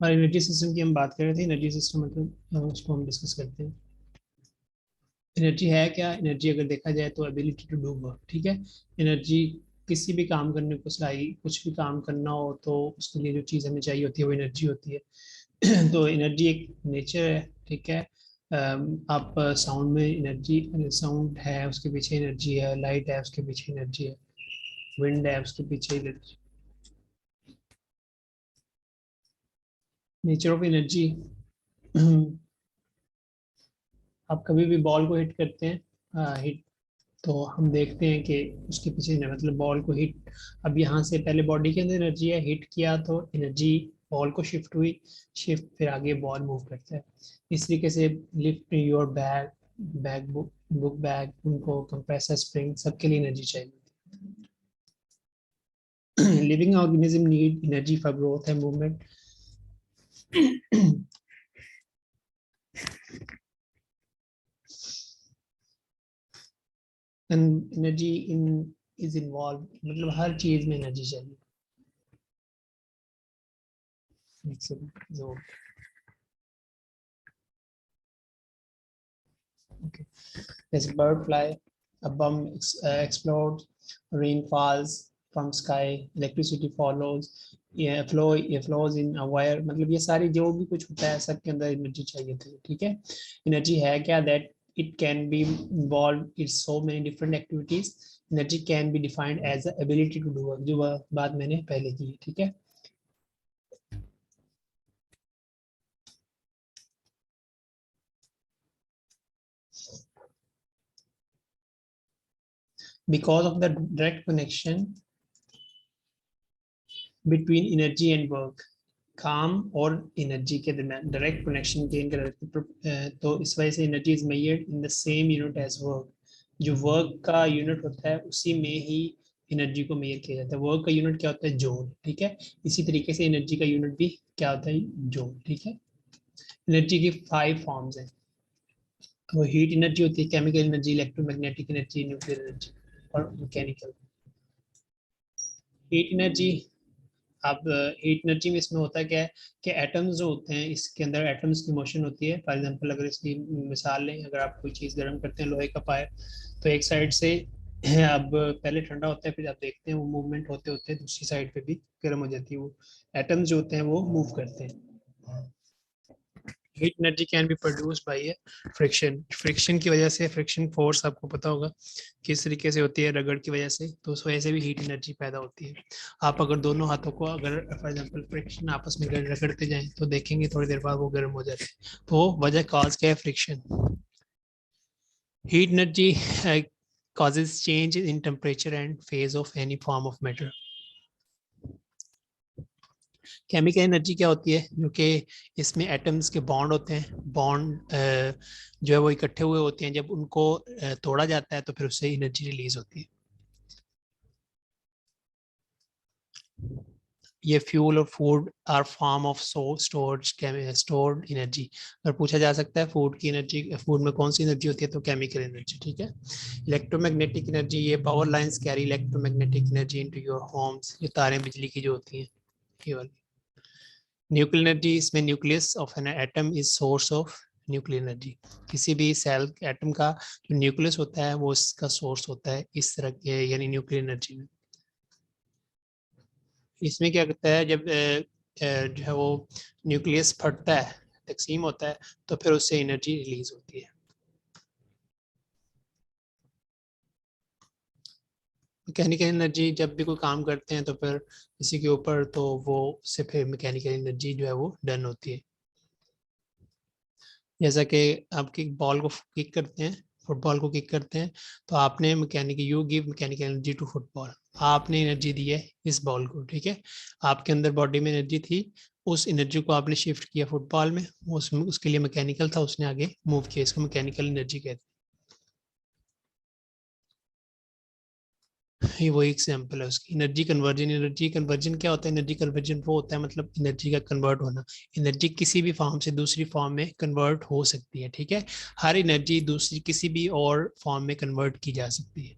और energy system की हम बात कर रहे थे। एनर्जी सिस्टम मतलब उसको हम डिस्कस करते हैं। एनर्जी है क्या? एनर्जी अगर देखा जाए तो एबिलिटी टू डू वर्क, ठीक है। एनर्जी किसी भी काम करने को सही, कुछ भी काम करना हो तो उसके लिए जो चीज़ हमें चाहिए होती है वो एनर्जी होती है। तो एनर्जी एक नेचर है, ठीक है। आप साउंड में एनर्जी, साउंड है उसके पीछे एनर्जी है, लाइट है उसके पीछे एनर्जी है, विंड है उसके पीछे एनर्जी। Nature of energy. आप कभी भी बॉल को हिट करते हैं, हिट, तो हम देखते हैं कि उसके पीछे ना, मतलब बॉल को हिट, अब यहाँ से पहले बॉडी के अंदर एनर्जी है, हिट किया तो एनर्जी बॉल को शिफ्ट हुई, शिफ्ट फिर आगे बॉल मूव करता है। इस तरीके से lift your bag, bag book, book bag, उनको कंप्रेसर स्प्रिंग सबके लिए एनर्जी चाहिए। Living organism need energy for growth and movement. And energy in is involve, मतलब हर चीज में एनर्जी चाहिए। जो okay. There's a bird fly, a bomb explodes, rain falls from sky, electricity follows, ये flow, ये फ्लोज इन अ वायर, मतलब ये सारी जो भी कुछ होता है सबके अंदर एनर्जी चाहिए थी, ठीक है। एनर्जी है क्या? That it can be involve in so many different activities. Energy can be defined as the ability to do work, जो बात मैंने पहले की, ठीक है। Because of the direct connection between energy and work, काम और एनर्जी के दरमियान डायरेक्ट कनेक्शन गेन कर रहे हैं, तो इस वजह से energy is measured in the same unit as work. जो वर्क का यूनिट होता है उसी में ही एनर्जी को मेजर किया जाता है। वर्क का यूनिट क्या होता है? जूल, ठीक है। इसी तरीके से एनर्जी का यूनिट भी क्या होता है? जूल, ठीक है। एनर्जी की 5 फॉर्म्स हैं। वो हीट एनर्जी होती है, chemical energy, electromagnetic energy, nuclear energy और मैकेनिकल। हीट एनर्जी, अब हीट एनर्जी में इसमें होता है क्या है कि एटम्स जो होते हैं, इसके अंदर एटम्स की मोशन होती है। फॉर एग्जांपल अगर इसकी मिसाल लें, अगर आप कोई चीज़ गर्म करते हैं, लोहे का पाइप, तो एक साइड से अब पहले ठंडा होता है, फिर आप देखते हैं वो मूवमेंट होते होते दूसरी साइड पे भी गर्म हो जाती है। वो एटम्स जो होते हैं वो मूव करते हैं। Heat energy can B produce by friction, friction की वजह से, फ्रिक्शन फोर्स आपको पता होगा किस तरीके से होती है, रगड़ की वजह से, तो उस वजह से भी हीट एनर्जी पैदा होती है। आप अगर दोनों हाथों को अगर फॉर एग्जांपल फ्रिक्शन आपस में रगड़ते जाएं तो देखेंगे थोड़ी देर बाद वो गर्म हो जाते हैं, तो वजह कॉज क्या है? Friction. Heat energy causes change in temperature and phase of any form of matter. Chemical energy क्या होती है? जो कि इसमें एटम्स के बॉन्ड होते हैं, बॉन्ड जो है वो इकट्ठे हुए होते हैं, जब उनको तोड़ा जाता है तो फिर उससे एनर्जी रिलीज होती है। ये फ्यूल और food are form of stored stored energy. अगर पूछा जा सकता है फूड की एनर्जी, फूड में कौन सी एनर्जी होती है, तो केमिकल एनर्जी, ठीक है। इलेक्ट्रोमैग्नेटिक एनर्जी, ये power lines carry electromagnetic energy into your homes, ये तारें बिजली की जो होती हैं, ये वाली। न्यूक्लियर एनर्जी, इसमें nucleus of an atom is source of nuclear energy. किसी भी सेल एटम का जो न्यूक्लियस होता है वो इसका सोर्स होता है इस तरह के, यानी न्यूक्लियर एनर्जी में। इसमें क्या करता है, जब जो है वो न्यूक्लियस फटता है, तकसीम होता है, तो फिर उससे एनर्जी रिलीज होती है। मैकेनिकल एनर्जी, जब भी कोई काम करते हैं तो फिर किसी के ऊपर, तो वो उससे फिर मैकेनिकल एनर्जी जो है वो डन होती है। जैसा कि आप किक बॉल को किक करते हैं, फुटबॉल को किक करते हैं, तो आपने mechanical, you give mechanical energy to football, आपने एनर्जी दी है इस बॉल को, ठीक है। आपके अंदर बॉडी में एनर्जी थी, उस एनर्जी को आपने शिफ्ट किया फुटबॉल में, उसके लिए मैकेनिकल था, उसने आगे मूव किया, इसको मैकेनिकल एनर्जी कहते हैं। ये वही एग्जाम्पल है उसकी। एनर्जी कन्वर्जन, एनर्जी कन्वर्जन क्या होता है? एनर्जी कन्वर्जन वो होता है, मतलब एनर्जी का कन्वर्ट होना। एनर्जी किसी भी फॉर्म से दूसरी फॉर्म में कन्वर्ट हो सकती है, ठीक है। हर एनर्जी दूसरी किसी भी और फॉर्म में कन्वर्ट की जा सकती है।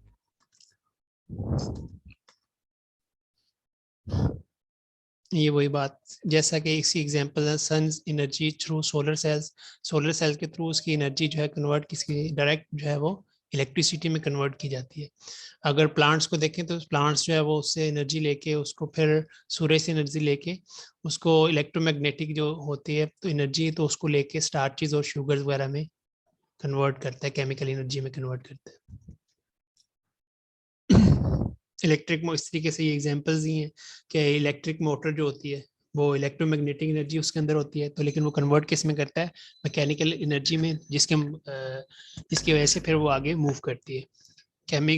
ये वही बात, जैसा कि इसकी एग्जांपल है sun energy through solar cells. Solar cell के थ्रू उसकी एनर्जी जो है कन्वर्ट किसकी डायरेक्ट जो है वो इलेक्ट्रिसिटी में कन्वर्ट की जाती है। अगर प्लांट्स को देखें तो प्लांट्स जो है वो उससे एनर्जी लेके उसको फिर सूरज से एनर्जी लेके उसको इलेक्ट्रोमैग्नेटिक जो होती है तो एनर्जी तो उसको लेके स्टार्चेज और शुगर्स वगैरह में कन्वर्ट करता है, केमिकल एनर्जी में कन्वर्ट करता है। इलेक्ट्रिक इस तरीके से ये एग्जांपल्स ही हैं कि इलेक्ट्रिक मोटर जो होती है वो इलेक्ट्रोमैग्नेटिक एनर्जी उसके अंदर होती है, तो लेकिन वो कन्वर्ट किस में करता है, मैकेनिकल एनर्जी में, जिसकी वजह से फिर वो आगे मूव करती है।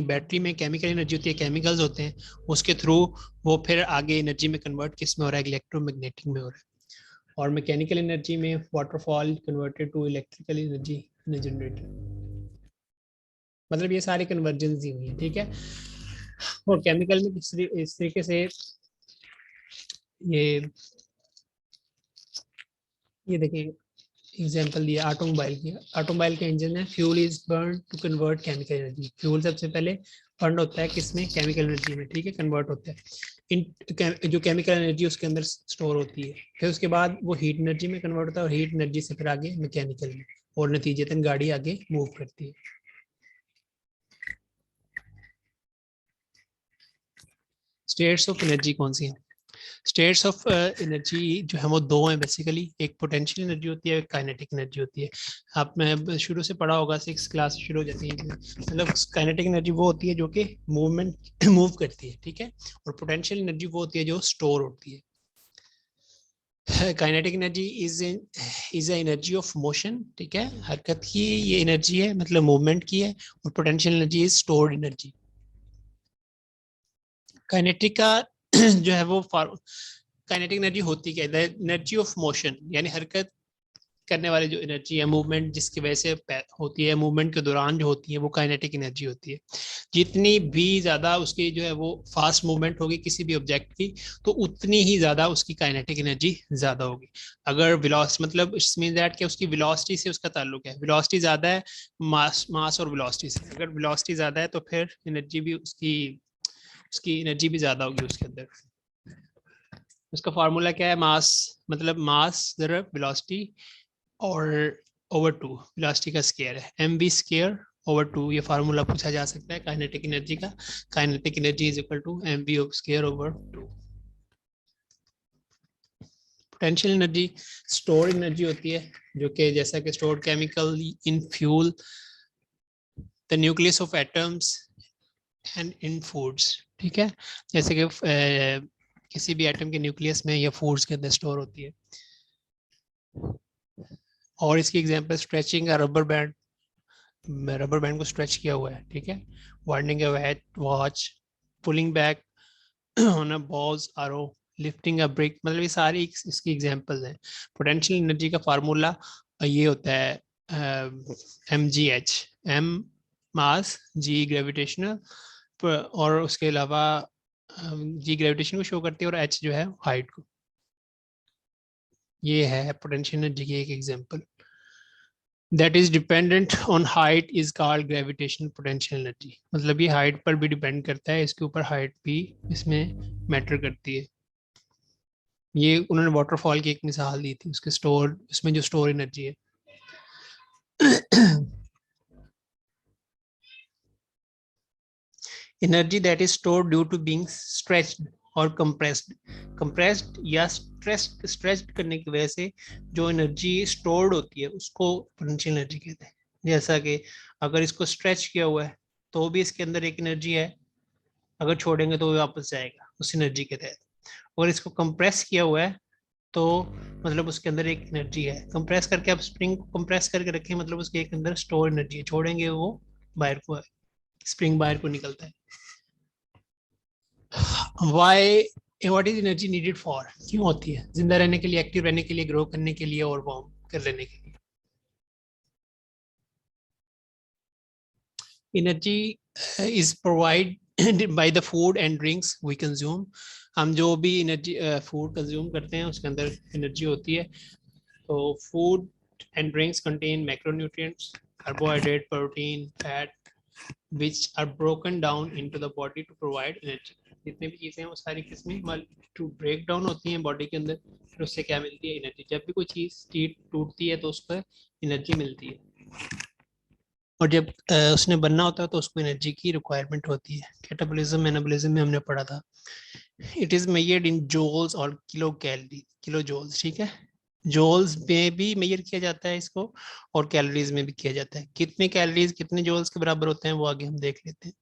बैटरी में केमिकल एनर्जी होती है, केमिकल्स होते हैं, उसके थ्रू वो फिर आगे एनर्जी में कन्वर्ट किस में हो रहा है, इलेक्ट्रोमैग्नेटिक में हो रहा है। और मैकेनिकल एनर्जी में waterfall converted to electrical energy in generator. मतलब ये सारी कन्वर्जेंस ही हुई है, ठीक है। और केमिकल में इस तरीके से ये ये देखिए एग्जांपल दिया ऑटोमोबाइल की। ऑटोमोबाइल का इंजन है, fuel is burn to convert chemical energy. Fuel सबसे पहले बर्न होता है किसमें, केमिकल एनर्जी में, ठीक है, कन्वर्ट होता है। जो केमिकल एनर्जी उसके अंदर स्टोर होती है, फिर उसके बाद वो हीट एनर्जी में कन्वर्ट होता है, और हीट एनर्जी से फिर आगे मैकेनिकल में, और नतीजतन गाड़ी आगे मूव करती है। स्टेट्स ऑफ एनर्जी कौन सी है? स्टेट्स ऑफ एनर्जी जो है वो दो हैं बेसिकली, एक पोटेंशियल एनर्जी होती है, एक काइनेटिक एनर्जी होती है। आपने शुरू से पढ़ा होगा, 6 क्लास शुरू हो जाती है, मतलब काइनेटिक एनर्जी वो होती है जो कि मूवमेंट मूव करती है, ठीक है, और पोटेंशियल एनर्जी वो होती है जो स्टोर होती है। Kinetic energy is energy of motion, ठीक है, हरकत की ये एनर्जी है, मतलब मूवमेंट की है, और potential energy is stored energy. Kinetic का जो है वो काइनेटिक एनर्जी होती क्या है, एनर्जी ऑफ मोशन, यानी हरकत करने वाली जो एनर्जी है, मूवमेंट जिसकी वजह से होती है, मूवमेंट के दौरान जो होती है वो काइनेटिक एनर्जी होती है। जितनी भी ज्यादा उसकी जो है वो फास्ट मूवमेंट होगी किसी भी ऑब्जेक्ट की, तो उतनी ही ज्यादा उसकी काइनेटिक एनर्जी ज्यादा होगी। अगर वेलोसिटी, मतलब इट्स मीन दैट कि उसकी वेलोसिटी से उसका ताल्लुक है, वेलोसिटी ज्यादा है मास और वेलोसिटी से, अगर वेलोसिटी ज्यादा है तो फिर एनर्जी भी उसकी उसकी एनर्जी भी ज्यादा होगी उसके अंदर। उसका फार्मूला क्या है, मास मतलब मास जरा वेलोसिटी और ओवर टू, वेलोसिटी का स्केयर है, M V square over two, ये फार्मूला पूछा जा सकता है काइनेटिक एनर्जी का। Kinetic energy is equal to M V square over two. Potential energy store energy होती है, जो कि जैसा कि stored chemical in fuel, the nucleus of atoms and in foods, ठीक है, जैसे कि किसी भी एटम के न्यूक्लियस में या फूड्स के अंदर स्टोर होती है। और इसकी एग्जांपल स्ट्रेचिंग का रबर बैंड, रबर बैंड को स्ट्रेच किया हुआ है, ठीक है, winding a watch, pulling back on a balls आरो, लिफ्टिंग अ ब्रिक, मतलब ये सारी इसकी एग्जांपल्स हैं। पोटेंशियल एनर्जी का फार्मूला ये होता है एम जी एच, एम मास, जी ग्रेविटेशनल, और उसके अलावा जी ग्रेविटेशन को शो करती है, और एच जो है हाइट को। ये है पोटेंशियल एनर्जी की एक example. That is dependent on height is called gravitational potential energy, मतलब ये हाइट पर भी डिपेंड करता है, इसके ऊपर हाइट भी इसमें मैटर करती है। ये उन्होंने वाटरफॉल की एक मिसाल दी थी, उसके स्टोर, उसमें जो स्टोर एनर्जी है। Energy that is stored due to being stretched और कंप्रेस्ड। कंप्रेस्ड या स्ट्रेच्ड करने की वजह से जो एनर्जी स्टोर्ड होती है उसको पोटेंशियल एनर्जी कहते हैं। जैसा कि अगर इसको स्ट्रेच किया हुआ है तो भी इसके अंदर एक एनर्जी है, अगर छोड़ेंगे तो वो वापस जाएगा उस एनर्जी के तहत। और इसको कंप्रेस किया हुआ है तो मतलब उसके अंदर एक एनर्जी है। कंप्रेस करके आप स्प्रिंग को कंप्रेस करके रखें, मतलब उसके एक अंदर स्टोर एनर्जी है, छोड़ेंगे वो बाहर को, स्प्रिंग बाहर को निकलता है। Why, what is energy needed for, क्यों होती है, जिंदा रहने के लिए, एक्टिव रहने के लिए, ग्रो करने के लिए, और वार्म कर लेने के लिए। Energy is provide by the food and drinks we consume. हम जो भी एनर्जी फूड कंज्यूम करते हैं उसके अंदर एनर्जी होती है। तो food and drinks contain macronutrients, carbohydrate, protein, fat, which are broken down into the body to provide energy. जितने भी चीज़ें हैं वो सारी किस्में टू ब्रेक डाउन होती हैं बॉडी के अंदर, फिर उससे क्या मिलती है, एनर्जी। जब भी कोई चीज़ टूटती है तो उसको एनर्जी मिलती है, और जब उसने बनना होता है तो उसको एनर्जी की रिक्वायरमेंट होती है। कैटाबॉलिज्म एनाबॉलिज्म में हमने पढ़ा था। इट इज़ मेजर्ड इन जोल्स और किलो कैलोरी, किलो जोल्स, ठीक है। जोल्स में भी मेजर किया जाता है इसको, और कैलोरीज में भी किया जाता है। कितने कैलोरीज कितने जोल्स के बराबर होते हैं वो आगे हम देख लेते हैं।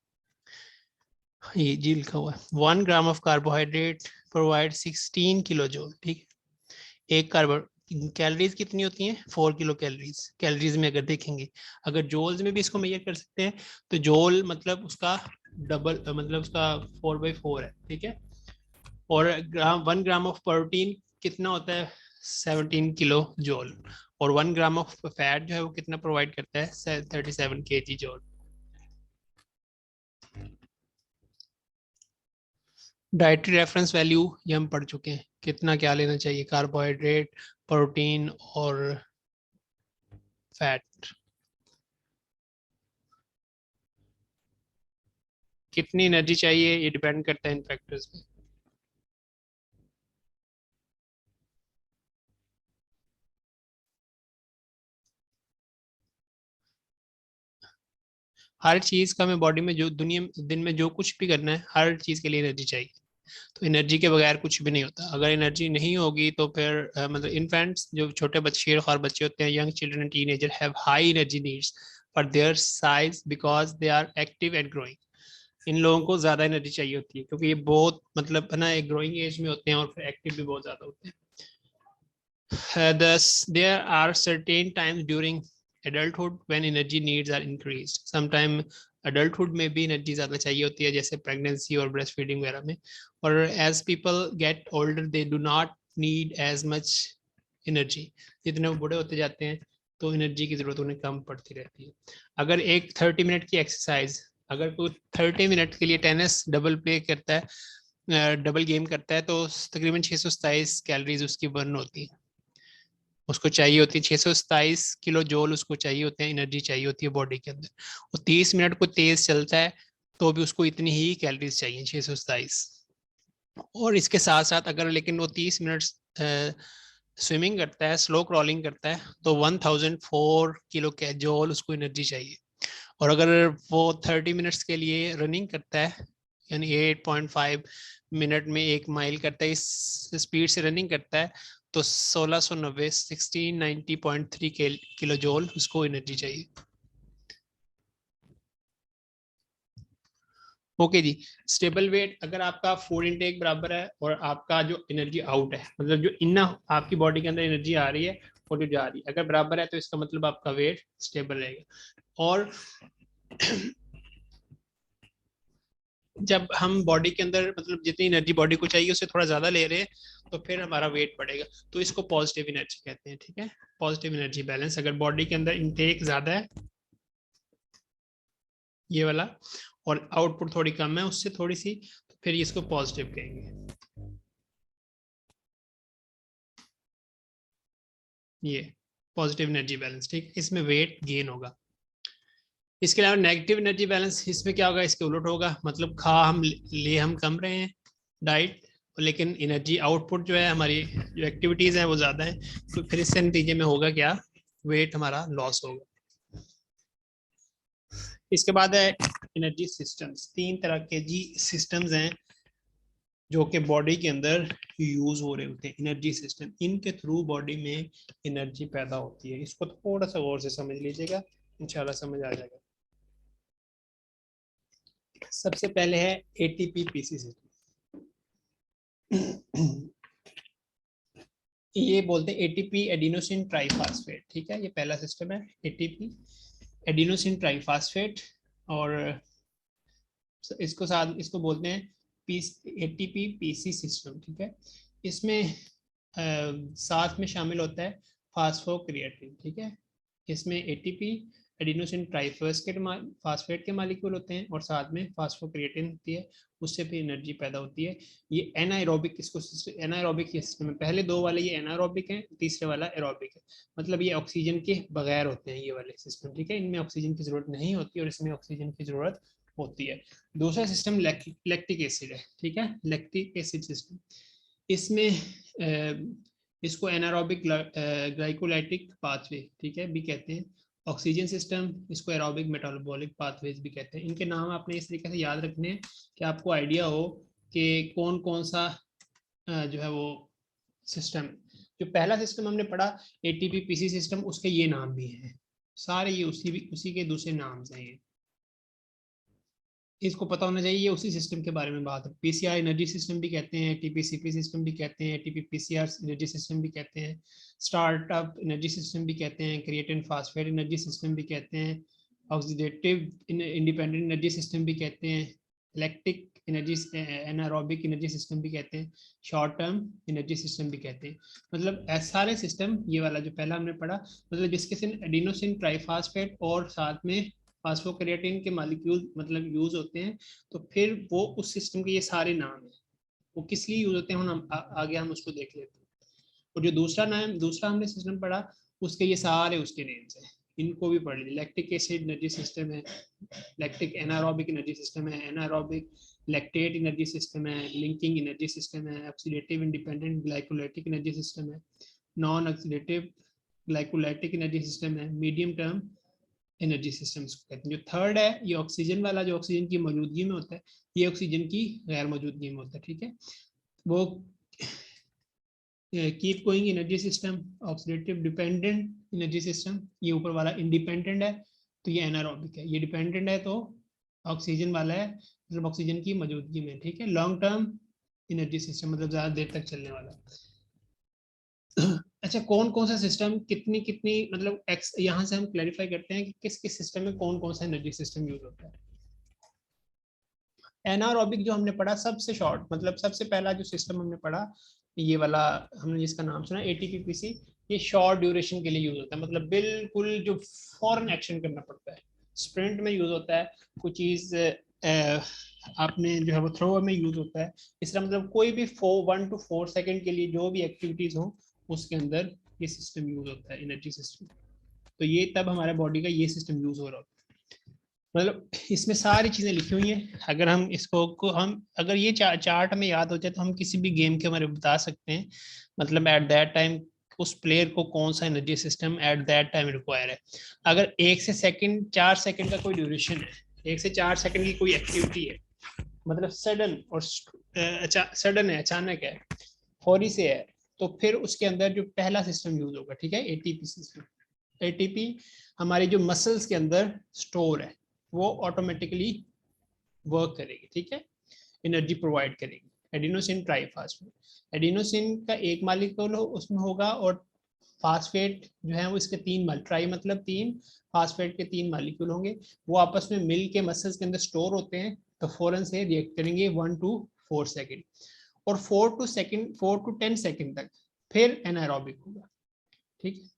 ये जी लिखा हुआ है, 1 gram of carbohydrate provide 16 kilo जोल, ठीक है। एक कार्बो कैलोरीज कितनी होती हैं, 4 किलो कैलोरीज। कैलोरीज में अगर देखेंगे, अगर जोल्स में भी इसको मेजर कर सकते हैं, तो जोल मतलब उसका डबल, मतलब उसका 4/4 है, ठीक है। और 1 ग्राम ऑफ प्रोटीन कितना होता है, 17 किलो जोल। और 1 ग्राम ऑफ फैट जो है वो कितना प्रोवाइड करता है, 37 kg जोल। डाइटरी रेफरेंस वैल्यू ये हम पढ़ चुके हैं, कितना क्या लेना चाहिए, कार्बोहाइड्रेट, प्रोटीन और फैट। कितनी एनर्जी चाहिए ये डिपेंड करता है इन फैक्टर्स पे। हर चीज का हमें बॉडी में जो दुनिया दिन में जो कुछ भी करना है, हर चीज के लिए एनर्जी चाहिए। तो एनर्जी के बगैर कुछ भी नहीं होता। अगर एनर्जी नहीं होगी तो फिर मतलब इन्फेंट्स, जो छोटे बच्चे, शेर बच्चे होते हैं, young children and teenager have high energy needs for their size because they are active and growing. इन लोगों को ज्यादा एनर्जी चाहिए होती है क्योंकि ये बहुत मतलब है ना, एक ग्रोइंग एज में होते हैं और फिर एक्टिव भी बहुत ज्यादा होते हैं। Thus, there are certain times during adulthood when energy needs are increased. Sometime adulthood में भी एनर्जी ज़्यादा चाहिए होती है, जैसे प्रेगनेंसी और ब्रेस्ट फीडिंग वगैरह में। और as people get older, they do not need as much energy. जितने वो बूढ़े होते जाते हैं तो एनर्जी की ज़रूरत उन्हें कम पड़ती रहती है। अगर एक 30 मिनट की एक्सरसाइज, अगर कोई 30 मिनट के लिए टेनिस डबल प्ले करता है, डबल गेम करता है, तो तकरीबन 627 कैलोरीज उसकी बर्न होती है, उसको चाहिए होती है। 627 किलो जोल उसको चाहिए होते हैं, एनर्जी चाहिए होती है बॉडी के अंदर। वो 30 मिनट को तेज चलता है तो भी उसको इतनी ही कैलोरीज चाहिए, 627। और इसके साथ साथ अगर लेकिन वो 30 मिनट स्विमिंग करता है, स्लो क्रॉलिंग करता है, तो 1004 किलो जोल उसको एनर्जी चाहिए। और अगर वो 30 मिनट्स के लिए रनिंग करता है, यानी 8.5 मिनट में 1 माइल करता है, इस स्पीड से रनिंग करता है, तो 1690 1690.3 किलो जोल उसको एनर्जी चाहिए। ओके जी। स्टेबल वेट, अगर आपका फूड इनटेक बराबर है और आपका जो एनर्जी आउट है, मतलब जो इतना आपकी बॉडी के अंदर एनर्जी आ रही है और जो जा रही है, अगर बराबर है तो इसका मतलब आपका वेट स्टेबल रहेगा। और जब हम बॉडी के अंदर मतलब जितनी एनर्जी बॉडी को चाहिए उससे थोड़ा ज्यादा ले रहे हैं, तो फिर हमारा वेट बढ़ेगा, तो इसको पॉजिटिव एनर्जी कहते हैं, ठीक है। पॉजिटिव एनर्जी बैलेंस, अगर बॉडी के अंदर इनटेक ज्यादा है ये वाला, और आउटपुट थोड़ी कम है उससे थोड़ी सी, तो फिर इसको पॉजिटिव कहेंगे। ये पॉजिटिव एनर्जी बैलेंस, ठीक, इसमें वेट गेन होगा। इसके अलावा नेगेटिव एनर्जी बैलेंस, इसमें क्या होगा, इसके उलट होगा, मतलब हम कम रहे हैं डाइट, लेकिन एनर्जी आउटपुट जो है हमारी, जो एक्टिविटीज हैं वो ज्यादा है, तो फिर इससे नतीजे में होगा क्या, वेट हमारा लॉस होगा। इसके बाद है एनर्जी सिस्टम्स। 3 तरह के जी सिस्टम्स हैं जो कि बॉडी के अंदर यूज हो रहे होते हैं, एनर्जी सिस्टम, इनके थ्रू बॉडी में एनर्जी पैदा होती है। इसको थोड़ा सा गौर से समझ लीजिएगा, इंशाल्लाह समझ आ जाएगा। सबसे पहले है एटीपी पीसी सिस्टम। ये बोलते हैं एटीपी एडिनोसिन ट्राइफास्फेट, ठीक है, ये पहला सिस्टम है, एटीपी एडिनोसिन ट्राइफास्फेट। और इसको बोलते हैं एटीपी पीसी सिस्टम, ठीक है। इसमें साथ में शामिल होता है फास्फोक्रिएटिन, ठीक है। इसमें एटीपी एडिनोसिन फास्फेट के मॉलिक्यूल होते हैं और साथ में फास्फोक्रिएटिन होती है, उससे फिर एनर्जी पैदा होती है। ये एनाएरोबिक, इसको एनाएरोबिक ये सिस्टम है। पहले दो वाले ये एनाएरोबिक है, तीसरे वाला एरोबिक है, मतलब ये ऑक्सीजन के बगैर होते हैं ये वाले सिस्टम, ठीक है। इनमें ऑक्सीजन की जरूरत नहीं होती और इसमें ऑक्सीजन की जरूरत होती है। दूसरा सिस्टम लैक्टिक एसिड है, ठीक है, लैक्टिक एसिड सिस्टम। इसमें इसको एनारोबिक ग्लाइकोलाइटिक पाथवे, ठीक है, भी कहते हैं। ऑक्सीजन सिस्टम, इसको एरोबिक मेटाबॉलिक पाथवेज भी कहते हैं। इनके नाम आपने इस तरीके से याद रखने हैं कि आपको आइडिया हो कि कौन कौन सा जो है वो सिस्टम। जो पहला सिस्टम हमने पढ़ा एटीपी पीसी सिस्टम, उसके ये नाम भी हैं सारे, ये उसी के दूसरे नाम हैं ये, इसको पता होना चाहिए। ये उसी सिस्टम के बारे में बात है। पीसीआर एनर्जी सिस्टम भी कहते हैं, एटीपी सीपी सिस्टम भी कहते हैं, एटीपी पीसीआर एनर्जी सिस्टम भी कहते हैं, स्टार्टअप एनर्जी सिस्टम भी कहते हैं, क्रिएटिन फास्फेट एनर्जी सिस्टम भी कहते हैं, ऑक्सीडेटिव इंडिपेंडेंट एनर्जी सिस्टम भी कहते हैं, electric energy anaerobic energy system भी कहते हैं, शॉर्ट टर्म एनर्जी सिस्टम भी कहते हैं। मतलब सारे सिस्टम, ये वाला जो पहला हमने पढ़ा, मतलब जिसके सिर्फ एडिनोसिन ट्राइफास्फेट और साथ में फास्फोक्रिएटिन के मॉलिक्यूल मतलब यूज होते हैं, तो फिर वो उस सिस्टम के ये सारे नाम हैं। वो किस लिए यूज होते हैं हम आगे हम उसको देख लेते हैं। और जो दूसरा हमने सिस्टम पढ़ा, उसके ये सारे उसके नेम्स हैं, इनको भी पढ़ लीजिए। लैक्टिक एसिड एनर्जी सिस्टम है, लैक्टिक एनारोबिक एनर्जी सिस्टम है, एनारोबिक लैक्टेट एनर्जी सिस्टम है, लिंकिंग एनर्जी सिस्टम है, oxidative independent glycolytic energy system है, non oxidative glycolytic energy system है, मीडियम टर्म एनर्जी सिस्टम्स को कहते हैं। जो थर्ड है ये ऑक्सीजन वाला, जो ऑक्सीजन की मौजूदगी में होता है, ये ऑक्सीजन की गैर मौजूदगी में होता है, ठीक है। वो keep going energy system, oxidative dependent energy system, ये ऊपर वाला इंडिपेंडेंट है तो ये एनारोबिक है, ये डिपेंडेंट है तो ऑक्सीजन वाला है, मतलब ऑक्सीजन की मौजूदगी में, ठीक है। लॉन्ग टर्म एनर्जी सिस्टम मतलब ज्यादा देर तक चलने वाला। अच्छा, कौन कौन सा सिस्टम कितनी कितनी मतलब यहाँ से हम क्लैरिफाई करते हैं कि किस किस सिस्टम में कौन कौन सा एनर्जी सिस्टम यूज होता है। एनारोबिक जो हमने पढ़ा सबसे शॉर्ट, मतलब सबसे पहला जो सिस्टम हमने पढ़ा, ये वाला हमने जिसका नाम सुना एटीपीपीसी, ये शॉर्ट ड्यूरेशन के लिए यूज होता है, मतलब बिल्कुल जो फौरन एक्शन करना पड़ता है, स्प्रिंट में यूज होता है। कोई चीज आपने जो है वो थ्रो में यूज होता है। इसका मतलब कोई भी 1 to 4 सेकंड के लिए जो भी एक्टिविटीज हो उसके अंदर ये सिस्टम यूज होता है, एनर्जी सिस्टम। तो ये तब हमारे बॉडी का ये सिस्टम यूज हो रहा होता है। मतलब इसमें सारी चीजें लिखी हुई हैं। अगर हम इसको हम अगर ये चार्ट हमें याद हो जाए तो हम किसी भी गेम के बारे में बता सकते हैं, मतलब एट दैट टाइम उस प्लेयर को कौन सा energy system at that time require है। अगर 1 से 4 सेकंड का कोई ड्यूरेशन है, 1 से 4 सेकंड की कोई एक्टिविटी है, मतलब सडन और सडन है, अचानक है, फौरी से है, तो फिर उसके अंदर जो पहला सिस्टम यूज होगा, ठीक है, एटीपी सिस्टम। एटीपी हमारी जो मसल्स के अंदर स्टोर है वो ऑटोमेटिकली वर्क करेगी, ठीक है, एनर्जी प्रोवाइड करेगी। एडिनोसिन ट्राइफास्फेट, एडिनोसिन का एक मॉलिक्यूल हो उसमें होगा और फास्फेट जो है वो इसके 3 ट्राई मतलब 3, फास्फेट के 3 मॉलिक्यूल होंगे, वो आपस में मिल के मसल्स के अंदर स्टोर होते हैं, तो फौरन से रिएक्ट करेंगे 1 to 4 सेकेंड, और 4 to 10 सेकेंड तक फिर एनारोबिक होगा, ठीक है।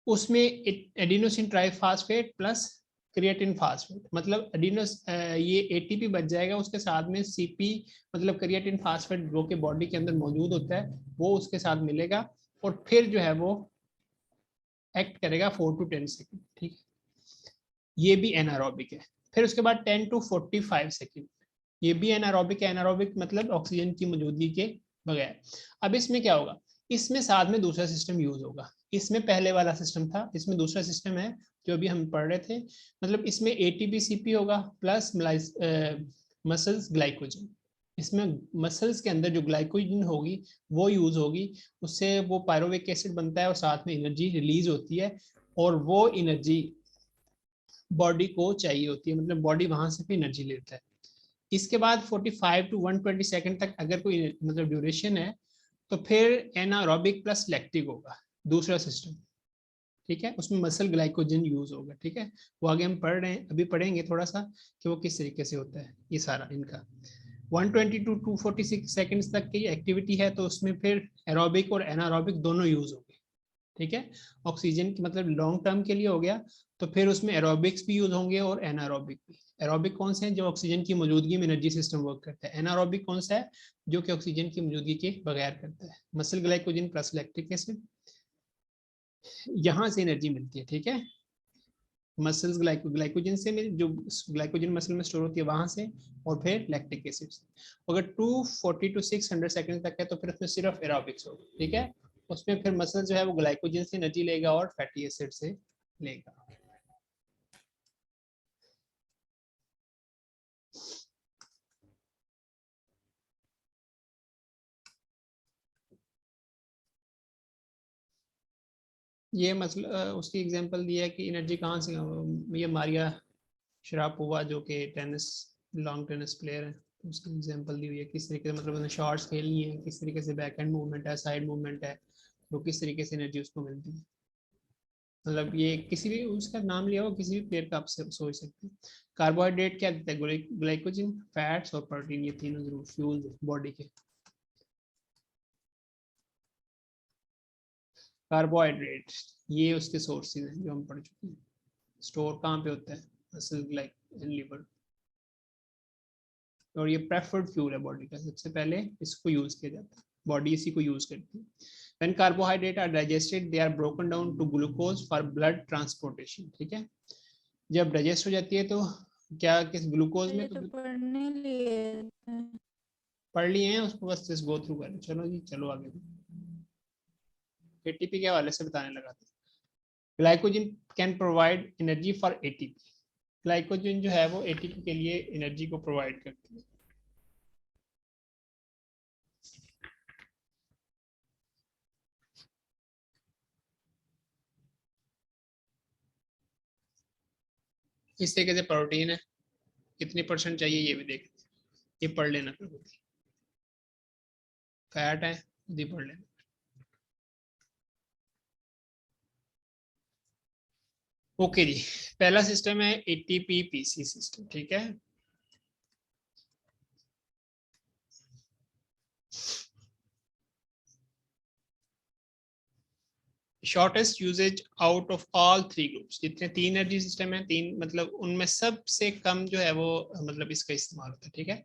उसमें adenosine triphosphate plus creatine phosphate, मतलब ये एटीपी बच जाएगा, उसके साथ में सीपी मतलब क्रिएटिन फास्फेट जो के बॉडी के अंदर मौजूद होता है वो उसके साथ मिलेगा और फिर जो है वो एक्ट करेगा 4 to 10 सेकेंड, ठीक है। ये भी एनारोबिक है। फिर उसके बाद 10 to 45 सेकेंड, ये भी एनारोबिक है। एनारोबिक मतलब ऑक्सीजन की मौजूदगी के बगैर। अब इसमें क्या होगा, इसमें साथ में दूसरा सिस्टम यूज होगा। इसमें पहले वाला सिस्टम था, इसमें दूसरा सिस्टम है जो अभी हम पढ़ रहे थे। मतलब इसमें एटीपी सीपी होगा प्लस मसल्स ग्लाइकोजन। इसमें मसल्स के अंदर जो ग्लाइकोजन होगी वो यूज होगी, उससे वो पायरोविक एसिड बनता है और साथ में एनर्जी रिलीज होती है, और वो एनर्जी बॉडी को चाहिए होती है, मतलब बॉडी वहां से भी एनर्जी लेता है। इसके बाद 45 to 120 सेकंड तक अगर कोई मतलब ड्यूरेशन है तो फिर एनारोबिक प्लस लैक्टिक होगा, दूसरा सिस्टम, ठीक है। उसमें मसल ग्लाइकोजन यूज होगा, ठीक है। वो आगे हम पढ़ रहे हैं, अभी पढ़ेंगे थोड़ा सा कि वो किस तरीके से होता है ये सारा इनका। 120 to 246 सेकंड्स तक की एक्टिविटी है तो उसमें फिर एरोबिक और एनारोबिक दोनों यूज होंगे, ठीक है। ऑक्सीजन की मतलब लॉन्ग टर्म के लिए हो गया तो फिर उसमें एरोबिक्स भी यूज होंगे और एनारोबिक भी। एरोबिक कौन से हैं? जो ऑक्सीजन की मौजूदगी में एनर्जी सिस्टम वर्क करता है। एनारोबिक कौन सा है? जो कि ऑक्सीजन की मौजूदगी के बगैर करता है। Muscle glycogen plus lactic acid, यहां से एनर्जी मिलती है, ठीक है। मसल्स ग्लाइकोजन से मिल, जो ग्लाइकोजन मसल में स्टोर होती है वहां से, और फिर लैक्टिक एसिड से। अगर 240 टू 600 सेकंड तक है तो फिर उसमें सिर्फ एरोबिक्स होगा, ठीक है। उसमें फिर मसल जो है वो ग्लाइकोजन से एनर्जी लेगा और फैटी एसिड से लेगा। ये मसला उसकी एग्जांपल दिया है कि एनर्जी कहाँ से, ये मारिया शरापोवा जो कि टेनिस, लॉन्ग टेनिस प्लेयर है, तो उसकी एग्जांपल दी हुई है किस तरीके से, मतलब उन्हें शॉट्स खेलनी है, किस तरीके से बैक हैंड मूवमेंट है, साइड मूवमेंट है, तो किस तरीके से एनर्जी उसको मिलती है। मतलब ये किसी भी उसका नाम लिया हो, किसी भी प्लेयर का आप सोच सकते हैं। कार्बोहाइड्रेट क्या देता है? ग्लाइकोजन, फैट्स और प्रोटीन, ये तीनों जरूर फ्यूल बॉडी के। कार्बोहाइड्रेट ये उसके सोर्सेज हैं जो हम पढ़ चुके हैं। स्टोर कहाँ पे होता है? Muscle, like liver. और ये प्रेफर्ड फ्यूल है बॉडी का, सबसे पहले इसको यूज किया जाता है, बॉडी इसी को यूज करती है। When carbohydrates are digested, they are broken down to glucose for blood transportation, ठीक है। जब डाइजेस्ट हो जाती है तो क्या, किस ग्लूकोज में, ये तो पढ़ने लिए पढ़ लिए हैं उसको, बस जस्ट गो थ्रू करें। चलो जी, चलो आगे। एटीपी के हवाले से बताने लगा था। Glycogen can provide energy for ATP. Glycogen जो है वो एटीपी के लिए एनर्जी को प्रोवाइड करती है। इस तरीके से प्रोटीन है, कितनी परसेंट चाहिए ये भी देख, ये पढ़ लेना फिर। फैट है, ये पढ़ लेना। ओके जी, पहला सिस्टम है एटीपी पीसी सिस्टम, ठीक है। Shortest usages out of all three groups, जितने तीन एनर्जी सिस्टम है, तीन मतलब उनमें सबसे कम जो है वो मतलब इसका इस्तेमाल होता है, ठीक है।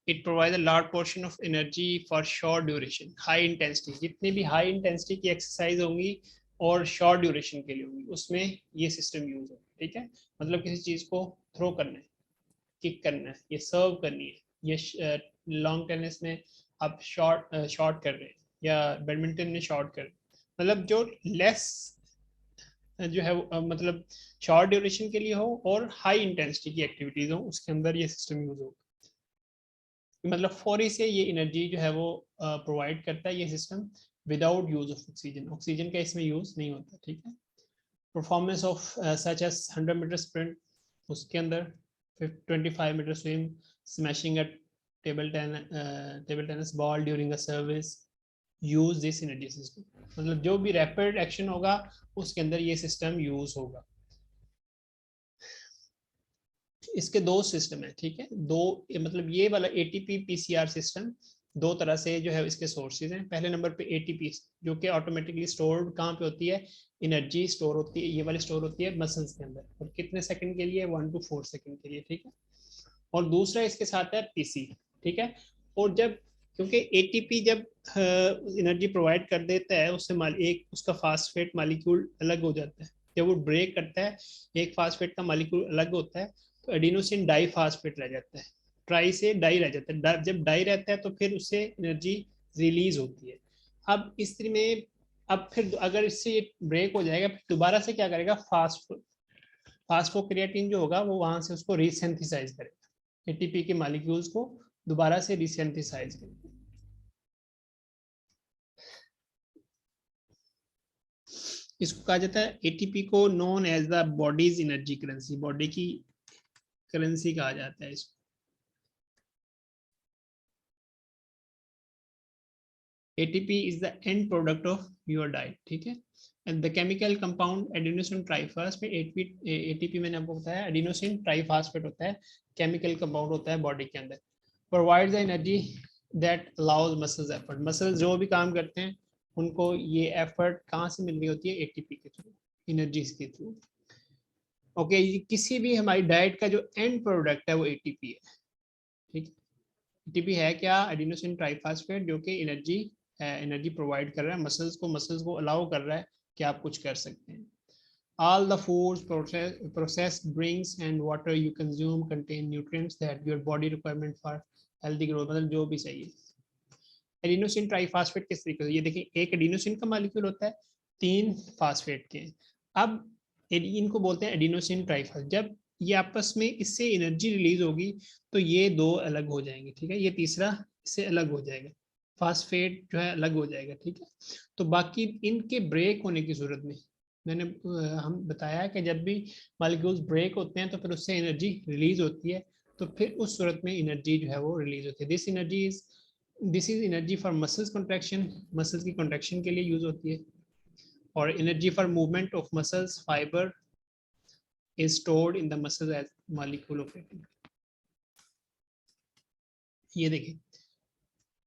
It provide a large portion of energy for short duration, high intensity, जितनी भी हाई इंटेंसिटी की एक्सरसाइज होंगी और शॉर्ट ड्यूरेशन के लिए होंगी उसमें ये सिस्टम यूज होगा, ठीक है। मतलब किसी चीज को थ्रो करना है, किक करना है, ये सर्व करनी है, ये लॉन्ग टेनिस में आप शॉर्ट कर रहे हैं, या बैडमिंटन में शॉर्ट कर रहे हैं, मतलब जो लेस जो है मतलब शॉर्ट ड्यूरेशन के लिए हो और हाई इंटेंसिटी की एक्टिविटीज हो, उसके अंदर ये सिस्टम यूज हो। मतलब फौरी से ये एनर्जी जो है वो प्रोवाइड करता है ये system, without use of oxygen. Oxygen का इसमें यूज नहीं होता, ठीक है। Performance of such as 100 metre sprint, उसके अंदर 25 metre swim, smashing a table tennis ball during a service, use this energy system. मतलब जो भी रैपिड एक्शन होगा उसके अंदर ये सिस्टम यूज होगा। इसके दो सिस्टम है, ठीक है। दो मतलब ये वाला एटीपी पीसीआर सिस्टम दो तरह से जो है इसके सोर्सेज हैं। पहले नंबर पे एटीपी जो कि ऑटोमेटिकली स्टोर्ड कहाँ पे होती है, एनर्जी स्टोर होती है, ये वाली स्टोर होती है मसल्स के अंदर, और कितने सेकंड के लिए, 1 to 4 सेकंड के लिए, ठीक है। और दूसरा इसके साथ है पीसी, ठीक है। और जब, क्योंकि एटीपी जब एनर्जी प्रोवाइड कर देता है उससे एक उसका फास्फेट मालिक्यूल अलग हो जाता है। जब वो ब्रेक करता है, एक फास्फेट का मालिक्यूल अलग होता है, तो एडिनोसिन डाई फास्फेट रह जाता है, ट्राई से डाई रह जाता है। जब डाई रहता है तो फिर उससे एनर्जी रिलीज होती है। अब इस तरह में, अब फिर अगर इससे ये ब्रेक हो जाएगा, फिर दोबारा से क्या करेगा, फास्फोक्रिएटिन जो होगा वो वहां से उसको रीसिंथेसाइज करेगा, एटीपी के मॉलिक्यूल्स को दोबारा से रीसिंथेसाइज करेगा। इसको कहा जाता है, एटीपी को known as the body's energy currency, body की करेंसी कहा जाता है इसको। ATP is the end product of your diet, ठीक है। And the chemical compound adenosine triphosphate, ATP मैंने आपको बताया adenosine triphosphate होता है, chemical compound होता है बॉडी के अंदर, provides the energy that allows muscles effort। muscles जो भी काम करते हैं उनको ये effort कहाँ से मिल रही होती है, ATP के थ्रू, एनर्जी के थ्रू। ओके, किसी भी हमारी डाइट का जो एंड प्रोडक्ट है वो एटीपी है, ठीक है। एटीपी है क्या? एडिनोसिन ट्राइफॉस्फेट, जो कि एनर्जी प्रोवाइड कर रहा है मसल्स को अलाउ कर रहा है कि आप कुछ कर सकते हैं। All the foods, processed drinks and water you consume contain nutrients that your body requirement for healthy growth, मतलब जो भी चाहिए। एडिनोसिन ट्राइफॉस्फेट किस तरीके से, ये देखिए एक एडिनोसिन का मॉलिक्यूल होता है, 3 फास्फेट के। अब इनको बोलते हैं एडिनोसिन ट्राइफॉस्फेट। जब ये आपस में इससे एनर्जी रिलीज होगी तो ये दो अलग हो जाएंगे, ठीक है। ये तीसरा इससे अलग हो जाएगा, फास्फेट जो है अलग हो जाएगा, ठीक है। तो बाकी इनके ब्रेक होने की सूरत में मैंने हम बताया कि जब भी मॉलिक्यूल्स ब्रेक होते हैं तो फिर उससे एनर्जी रिलीज होती है, तो फिर उस सूरत में एनर्जी जो है वो रिलीज होती है। This is energy for muscles contraction, muscles की कॉन्ट्रैक्शन के लिए यूज होती है। और energy for movement of muscles fibre is stored in the muscles as molecule of ATP. ये देखिए,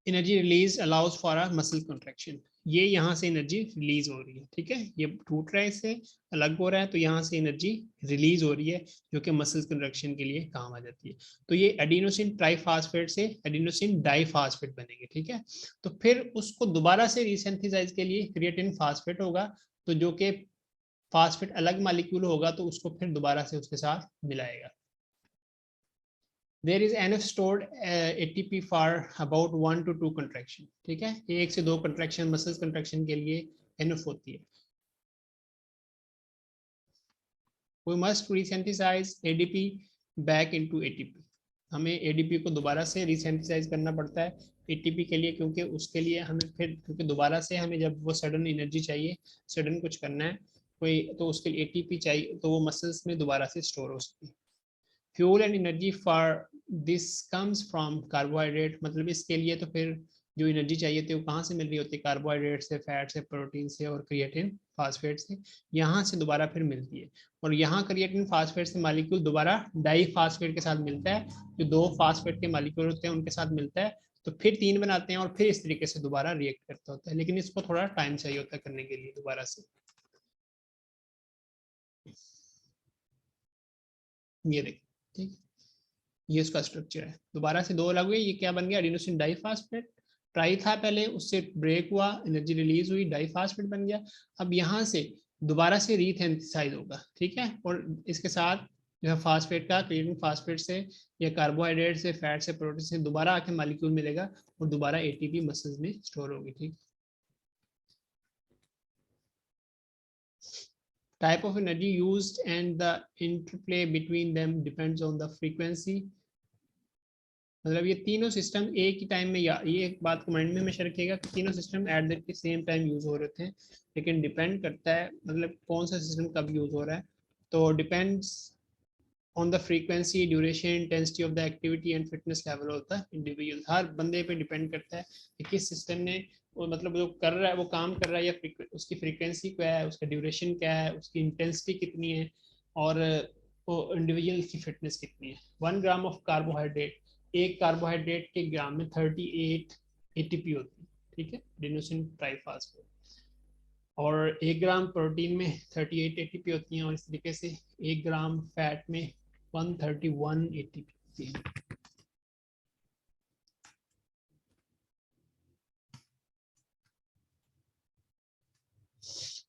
energy release allows for a muscle contraction, ये यहाँ से एनर्जी रिलीज हो रही है, ठीक है। ये टूट रहा है, इससे अलग हो रहा है, तो यहाँ से एनर्जी रिलीज हो रही है जो कि मसल कॉन्ट्रैक्शन के लिए काम आ जाती है। तो ये एडिनोसिन ट्राइफॉस्फेट से एडिनोसिन डाइफॉस्फेट बनेंगे, ठीक है। तो फिर उसको दोबारा से रीसिंथेसाइज के लिए क्रिएटिन फास्फेट होगा, तो जो कि फास्फेट अलग मॉलिक्यूल होगा तो उसको फिर दोबारा से उसके साथ मिलाएगा। There is enough stored ATP for about 1 to 2 contraction, ठीक है। 1 से 2 contraction मसल्स contraction के लिए enough होती है। We must resynthesize ADP back into ATP, हमें ADP को दोबारा से रिसेंथिसाइज करना पड़ता है ATP के लिए, क्योंकि उसके लिए हमें फिर, क्योंकि दोबारा से हमें जब वो सडन एनर्जी चाहिए, सडन कुछ करना है कोई, तो उसके लिए ATP चाहिए, तो वो मसल्स में दोबारा से स्टोर हो सकती है। Fuel and energy for this comes from carbohydrate, मतलब इसके लिए तो फिर जो एनर्जी चाहिए थी वो कहाँ से मिल रही होती है? कार्बोहाइड्रेट से, फैट से, प्रोटीन से और क्रिएटिन फास्फेट से, यहाँ से दोबारा फिर मिलती है। और यहाँ क्रिएटिन फास्फेट से मॉलिक्यूल दोबारा डाई फास्फेट के साथ मिलता है, जो 2 फास्फेट के मॉलिक्यूल होते हैं उनके साथ मिलता है, तो फिर 3 बनाते हैं और फिर इस तरीके से दोबारा रिएक्ट करता होता है। लेकिन इसको थोड़ा टाइम चाहिए होता है करने के लिए दोबारा से। ये देखिए, ठीक है, ये उसका स्ट्रक्चर है। दोबारा से 2 अलग हुए, ये क्या बन गया? Adenosine diphosphate. ट्राई था पहले, उससे ब्रेक हुआ, एनर्जी रिलीज हुई, डाइफॉस्फेट बन गया। अब यहाँ से दोबारा से रीसेंथेसाइज होगा, ठीक है। और इसके साथ जो है फास्फेट का, क्रिएटिन फास्फेट से या कार्बोहाइड्रेट से, फैट से, प्रोटीन से दोबारा आके मॉलिक्यूल मिलेगा और दोबारा एटीपी मसल्स में स्टोर होगी, ठीक। Type of energy used and the interplay between them depends on the frequency, मतलब ये तीनों सिस्टम एक ही टाइम में, या ये एक बात को माइंड में हमेशा रखिएगा कि तीनों system at the same time use हो रहे थे, लेकिन डिपेंड करता है मतलब कौन सा सिस्टम कब यूज हो रहा है। तो depends on the frequency, duration, intensity of the activity and fitness level होता है इंडिविजुअल, हर बंदे पे डिपेंड करता है कि किस सिस्टम ने वो मतलब जो कर रहा है वो काम कर रहा है, या उसकी फ्रीक्वेंसी क्या है, उसका ड्यूरेशन क्या है, उसकी इंटेंसिटी कितनी है, और वो इंडिविजुअल की फिटनेस कितनी है। 1 ग्राम ऑफ कार्बोहाइड्रेट, एक कार्बोहाइड्रेट के ग्राम में 38 एटीपी होती है, ठीक है, एडिनोसिन ट्राइफॉस्फेट। और 1 ग्राम प्रोटीन में 38 एटीपी होती हैं, और इस तरीके से 1 ग्राम फैट में 131 एटीपी होती है।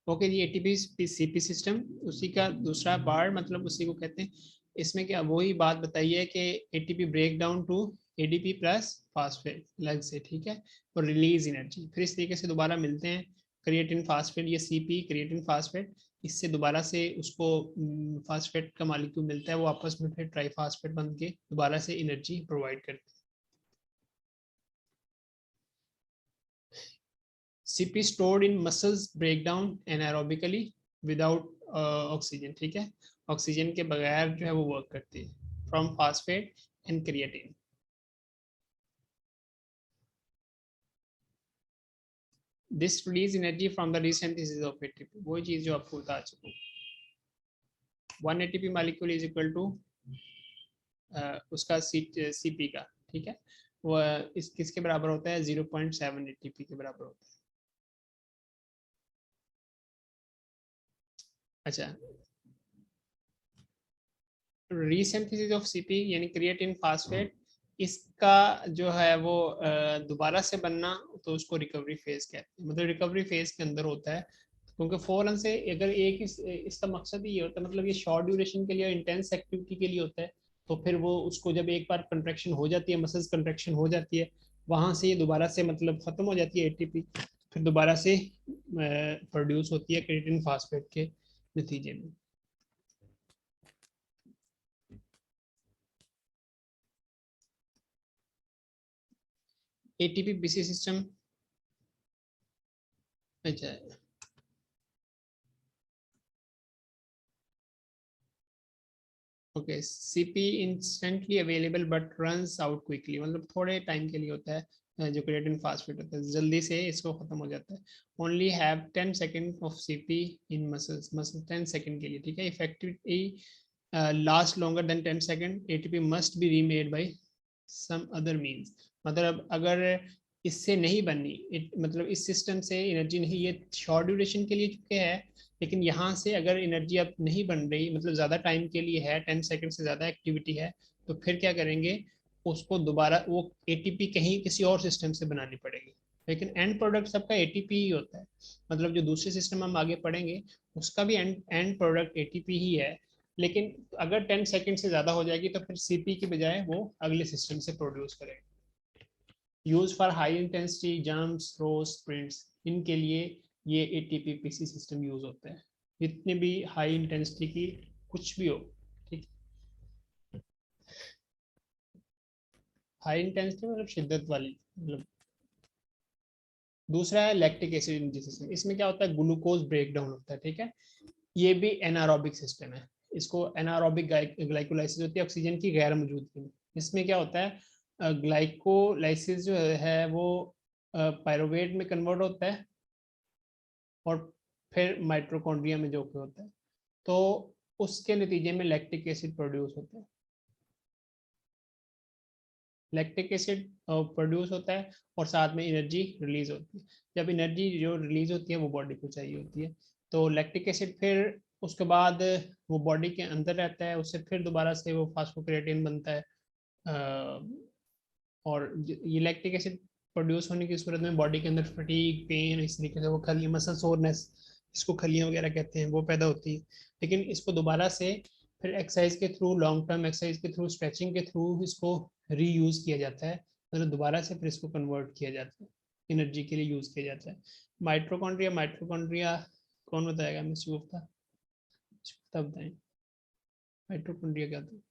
ओके जी, एटीपी सीपी सिस्टम उसी का दूसरा पार्ट, मतलब उसी को कहते हैं। इसमें क्या वही बात बताई है कि ATP break down to ADP plus phosphate अलग से, ठीक है, और रिलीज एनर्जी, फिर इस तरीके से दोबारा मिलते हैं क्रिएटिन फास्फेट, ये सीपी क्रिएटिन फास्फेट, इससे दोबारा से उसको फास्फेट का मॉलिक्यूल मिलता है, वो आपस में फिर ट्राइफास्फेट बन के दोबारा से एनर्जी प्रोवाइड करते हैं। CP stored in muscles break down anaerobically without oxygen, ठीक है, ऑक्सीजन के बगैर जो है वो वर्क करती है, from phosphate and creatine. This release energy from the resynthesis of ATP, वो चीज जो आपको बता चुका हूं। 1 ATP molecule is equal to उसका सीपी का, ठीक है, वो इस किसके बराबर होता है? 0.7 एटीपी के बराबर होता है। अच्छा, रीसिंथेसिस ऑफ सीपी यानी क्रिएटिन फास्फेट, इसका जो है वो दोबारा से बनना, तो उसको रिकवरी फेज कहते हैं। मतलब रिकवरी फेज के अंदर होता है, क्योंकि फौरन से अगर एक इसका मकसद ही ये होता है, मतलब ये शॉर्ट ड्यूरेशन के लिए, इंटेंस एक्टिविटी के लिए होता है, तो फिर वो उसको जब एक बार कंट्रैक्शन हो जाती है, मसल्स कंट्रैक्शन हो जाती है, वहां से ये दोबारा से मतलब खत्म हो जाती है एटीपी, फिर दोबारा से प्रोड्यूस होती है क्रिएटिन फास्फेट के नतीजे में। एटीपी बीसी सिस्टम, अच्छा okay, CP instantly available but runs out quickly, मतलब थोड़े टाइम के लिए होता है, जो क्रिएटिन फास्फेट होता है जल्दी से इसको खत्म हो जाता है। Only have 10 second of CP in muscles, muscle 10 second के लिए, ठीक है। Effectively last longer than 10 second, ATP must be remade by some other means. मतलब अगर इससे नहीं बननी, मतलब इस सिस्टम से एनर्जी नहीं, ये शॉर्ट ड्यूरेशन के लिए चुके हैं, लेकिन यहाँ से अगर एनर्जी अब नहीं बन रही, मतलब ज़्यादा टाइम के लिए है, 10 सेकंड से ज़्यादा एक्टिविटी है, तो फिर क्या करेंगे, उसको दोबारा वो एटीपी कहीं किसी और सिस्टम से बनानी पड़ेगी। लेकिन एंड प्रोडक्ट सबका एटीपी ही होता है, मतलब जो दूसरे सिस्टम हम आगे पढ़ेंगे उसका भी एंड प्रोडक्ट एटीपी ही है। लेकिन अगर 10 सेकंड से ज़्यादा हो जाएगी तो फिर सीपी की बजाय वो अगले सिस्टम से प्रोड्यूस करेगा। Use for high intensity jumps, throws, sprints, इनके लिए ये एटीपी पीसी सिस्टम यूज होता है, जितनी भी हाई इंटेंसिटी की कुछ भी हो, ठीक। हाई इंटेंसिटी मतलब शिद्दत वाली, मतलब। दूसरा है लैक्टिक एसिड एनर्जी सिस्टम, इसमें क्या होता है, ग्लूकोज ब्रेक डाउन होता है, ठीक है। ये भी एनारोबिक सिस्टम है, इसको एनारोबिक ग्लाइकोलाइसिस होती है ऑक्सीजन की गैर मौजूदगी में। इसमें क्या होता है, ग्लाइकोलाइसिस जो है वो पायरोवेट में कन्वर्ट होता है, और फिर माइटोकॉन्ड्रिया में जो कि होता है, तो उसके नतीजे में लैक्टिक एसिड प्रोड्यूस होता है। लैक्टिक एसिड प्रोड्यूस होता है और साथ में एनर्जी रिलीज होती है। जब एनर्जी जो रिलीज होती है वो बॉडी को चाहिए होती है, तो लैक्टिक एसिड फिर उसके बाद वो बॉडी के अंदर रहता है, उससे फिर दोबारा से वो फास्फोक्रिएटिन बनता है। और ये लैक्टिक एसिड प्रोड्यूस होने की सूरत में बॉडी के अंदर फटीग, पेन, इस तरीके से वो खलियां, मसल सोरनेस, इसको खलियां वगैरह कहते हैं, वो पैदा होती है। लेकिन इसको दोबारा से फिर एक्सरसाइज के थ्रू, लॉन्ग टर्म एक्सरसाइज के थ्रू, स्ट्रेचिंग के थ्रू इसको रीयूज किया जाता है, मतलब दोबारा से फिर इसको कन्वर्ट किया जाता है, एनर्जी के लिए यूज किया जाता है। माइट्रोकॉन्ड्रिया, माइट्रोकॉन्ड्रिया कौन बताएगा, मिस गुप्ता, तब बताएं माइट्रोकॉन्ड्रिया क्या था।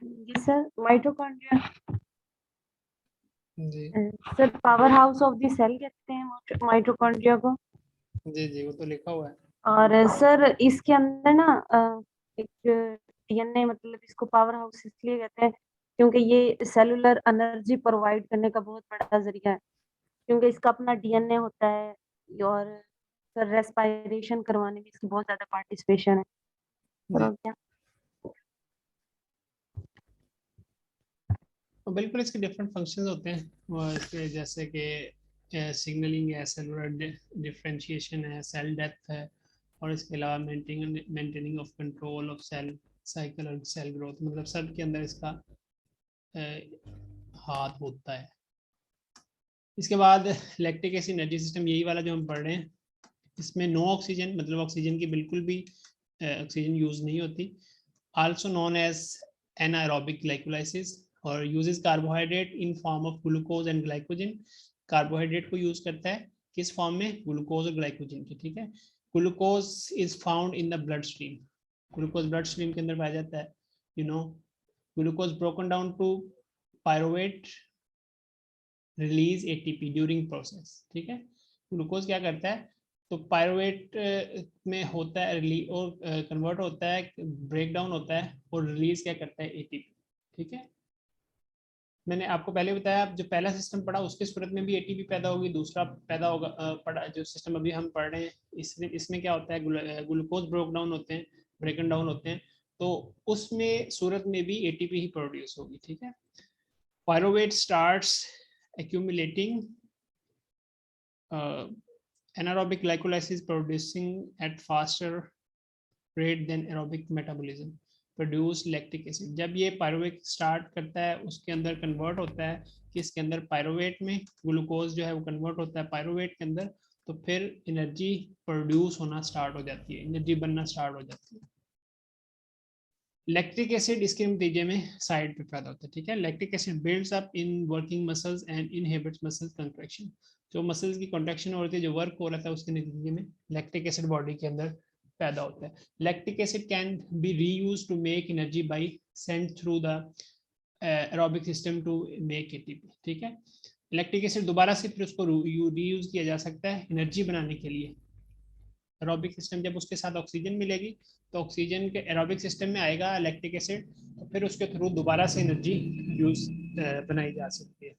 जी सर, माइटोकॉन्ड्रिया जी sir power house of the cell कहते हैं माइटोकॉन्ड्रिया को। जी जी, वो तो लिखा हुआ है। और सर इसके अंदर ना एक डीएनए, मतलब इसको पावर हाउस इसलिए कहते हैं क्योंकि ये सेलुलर एनर्जी प्रोवाइड करने का बहुत बड़ा जरिया है, क्योंकि इसका अपना डीएनए होता है। और सर रेस्पिरेशन करवाने में इसकी बहुत ज्यादा पार्टिसिपेशन है। सर जी और क्या? तो बिल्कुल इसके डिफरेंट फंक्शंस होते हैं, और इसके जैसे कि सिग्नलिंग है, सेलुलर डिफरेंशिएशन है, सेल डेप्थ है, और इसके अलावा maintaining of control of cell cycle और सेल ग्रोथ, मतलब सब के अंदर इसका हाथ होता है। इसके बाद लैक्टिक एसिड एनर्जी सिस्टम, यही वाला जो हम पढ़ रहे हैं, इसमें नो ऑक्सीजन, मतलब ऑक्सीजन की बिल्कुल भी ऑक्सीजन यूज नहीं होती। Also known as anaerobic glycolysis, और uses carbohydrate in form of glucose and glycogen. Carbohydrate को यूज करता है किस फॉर्म में, ग्लूकोज और ग्लाइकोजन की, ठीक है। Glucose is found in the blood stream, glucose blood stream के अंदर पाया जाता है, you know. Glucose broken down to pyruvate release ATP during process, ठीक है। ग्लूकोज क्या करता है, तो पायरुवेट में होता है और कन्वर्ट होता है, ब्रेक डाउन होता है, और रिलीज क्या करता है, एटीपी, ठीक है। मैंने आपको पहले बताया, आप जो पहला सिस्टम पढ़ा उसके सूरत में भी एटीपी पैदा होगी, दूसरा पैदा होगा पढ़ा जो सिस्टम अभी हम पढ़ रहे हैं, इसमें क्या होता है, ग्लूकोज ब्रोक डाउन होते हैं, ब्रेकन डाउन होते हैं, तो उसमें सूरत में भी एटीपी ही प्रोड्यूस होगी, ठीक है। Pyruvate starts accumulating anaerobic glycolysis producing at faster rate than aerobic metabolism produce lactic acid. जब ये पायरुवेट स्टार्ट करता है उसके अंदर कन्वर्ट होता है कि इसके अंदर पायरुवेट में ग्लूकोज जो है वो कन्वर्ट होता है पायरुवेट के अंदर, तो फिर एनर्जी प्रोड्यूस होना स्टार्ट हो जाती है, एनर्जी बनना स्टार्ट हो जाती है। लैक्टिक एसिड इसके नतीजे में साइड पे पैदा होता है, ठीक है। Lactic acid builds up in working muscles and inhibits muscle contraction. जो मसल्स की कॉन्ट्रैक्शन हो रही है, जो वर्क हो रहा था, उसके नतीजे में लैक्टिक एसिड बॉडी के अंदर पैदा होता है। Lactic acid can be reused to make energy by send through the aerobic system to make ATP, ठीक है। लैक्टिक एसिड दोबारा से फिर उसको रीयूज किया जा सकता है एनर्जी बनाने के लिए। एरोबिक सिस्टम जब उसके साथ ऑक्सीजन मिलेगी तो ऑक्सीजन के एरोबिक सिस्टम में आएगा लैक्टिक एसिड, तो फिर उसके थ्रू दोबारा से एनर्जी यूज बनाई जा सकती है,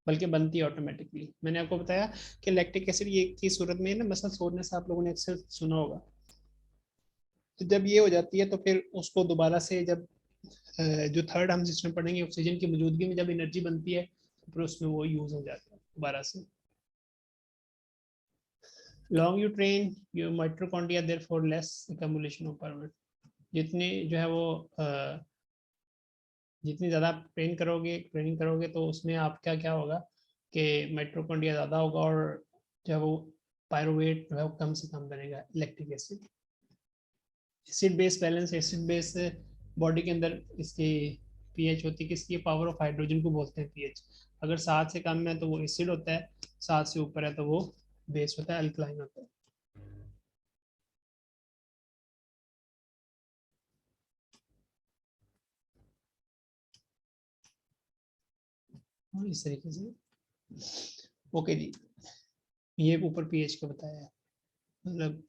बल्कि बनती है ऑटोमेटिकली। मैंने आपको बताया कि लैक्टिक एसिड ये की सूरत में ना मसल सोरनेस आप लोगों ने अक्सर सुना होगा, तो जब ये हो जाती है तो फिर उसको दोबारा से जब जो थर्ड हम सिस्टम पढ़ेंगे ऑक्सीजन की मौजूदगी में जब एनर्जी बनती है तो फिर उसमें वो यूज हो जाता है दोबारा से। long you train your mitochondria therefore less accumulation of pyruvate। जितने जो है वो जितनी ज़्यादा ट्रेनिंग करोगे तो उसमें आपका क्या होगा कि माइटोकॉन्ड्रिया ज़्यादा होगा और जो है वो पायरुवेट जो है वो कम से कम बनेगा। Lactic acid acid base balance, acid base body के अंदर इसकी पीएच होती है किसकी, पावर ऑफ हाइड्रोजन को बोलते हैं पीएच। अगर 7 से कम है तो वो एसिड होता है, 7 से ऊपर है तो वो बेस होता है, अल्कलाइन होता है। इस तरीके से ओके जी, ये ऊपर पीएच का बताया है। मतलब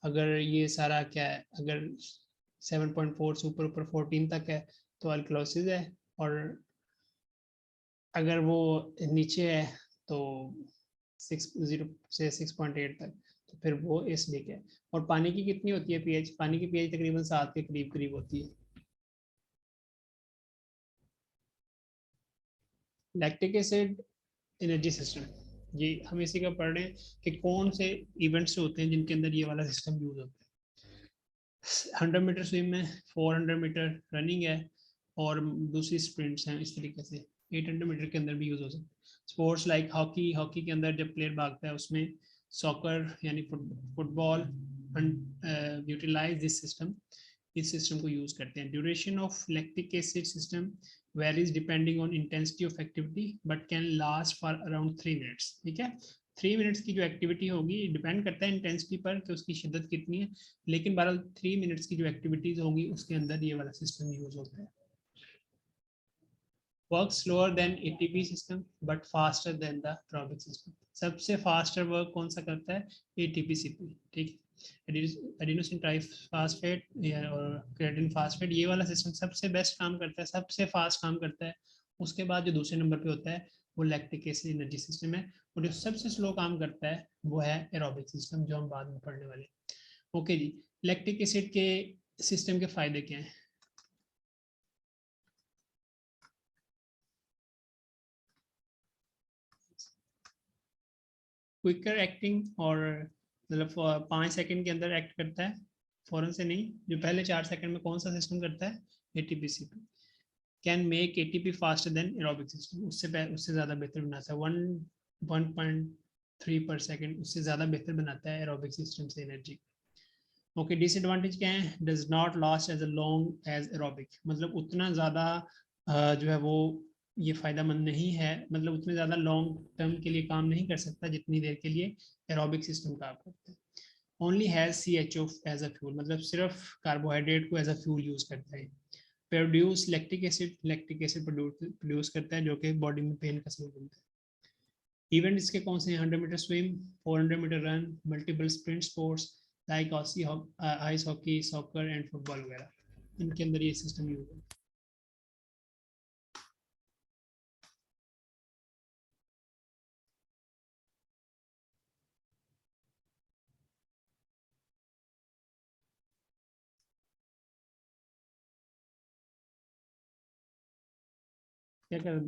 अगर ये सारा क्या है, अगर 7.4 से ऊपर ऊपर 14 तक है तो अल्कलोसिस है, और अगर वो नीचे है तो 6.0 से 6.8 तक तो फिर वो एसिडिक है। और पानी की कितनी होती है पीएच, पानी की पीएच तकरीबन 7 के करीब करीब होती है। लैक्टिक एसिड एनर्जी सिस्टम, ये हम इसी का पढ़ रहे हैं कि कौन से इवेंट्स होते हैं जिनके अंदर ये वाला सिस्टम यूज होता है। 100 मीटर स्विम में, 400 मीटर रनिंग है, और दूसरी स्प्रिंट्स हैं इस तरीके से। 800 मीटर के अंदर भी यूज हो सकता है। स्पोर्ट्स लाइक हॉकी, हॉकी के अंदर जब प्लेयर भागता है उसमें सॉकर यानी फुटबॉल यूटिलाइज दिस सिस्टम, इस सिस्टम को यूज करते हैं। Duration of lactic acid system varies depending on intensity of activity but can last for around 3 minutes, ठीक है। 3 मिनट्स की जो एक्टिविटी होगी डिपेंड करता है इंटेंसिटी पर कि उसकी शिद्दत कितनी है, लेकिन बहरहाल 3 मिनट्स की जो एक्टिविटीज होंगी उसके अंदर ये वाला सिस्टम यूज होता है। Work slower then ATP system but faster than the aerobic system. सबसे फास्टर वर्क कौन सा करता है, एटीपी सीपी, ठीक है। एडिनोसिन ट्राइफॉस्फेट और क्रेटिन फास्फेट, ये वाला सिस्टम सबसे बेस्ट काम करता है, सबसे फास्ट काम करता है। उसके बाद जो दूसरे नंबर पे होता है वो लैक्टिक एसिड एनर्जी सिस्टम है, और जो सबसे स्लो काम करता है वो है एरोबिक सिस्टम, जो हम बाद में पढ़ने वाले। ओके जी, लैक्टिक एसिड के सिस्टम के फायदे क्या हैं। क्विकर एक्टिंग, और मतलब 5 सेकंड के अंदर एक्ट करता है, फौरन से नहीं। जो पहले 4 सेकंड में कौन सा सिस्टम करता है, ATP-CP. Can make ATP faster than aerobic system, उससे ज़्यादा बेहतर बनाता है। 1.3 पर सेकंड उससे ज़्यादा बेहतर बनाता है एरोबिक सिस्टम से एनर्जी। ओके, डिसएडवांटेज क्या है, does not last as long as aerobic, मतलब उतना ज़्यादा जो है वो ये फायदेमंद नहीं है, मतलब उतने ज़्यादा लॉन्ग टर्म के लिए काम नहीं कर सकता जितनी देर के लिए एरोबिक सिस्टम काम करता है। Only has C H O as a fuel, मतलब सिर्फ कार्बोहाइड्रेट को एज अ फ्यूल यूज करता है। प्रोड्यूस लैक्टिक एसिड प्रोड्यूस करता है जो कि बॉडी में पेन का सबब बनता है। इवेंट इसके कौन से हैं, 100 metre swim, 400 metre run, multiple sprint sports like ice hockey, soccer and football वगैरह, इनके अंदर ये सिस्टम यूज है। क्या कर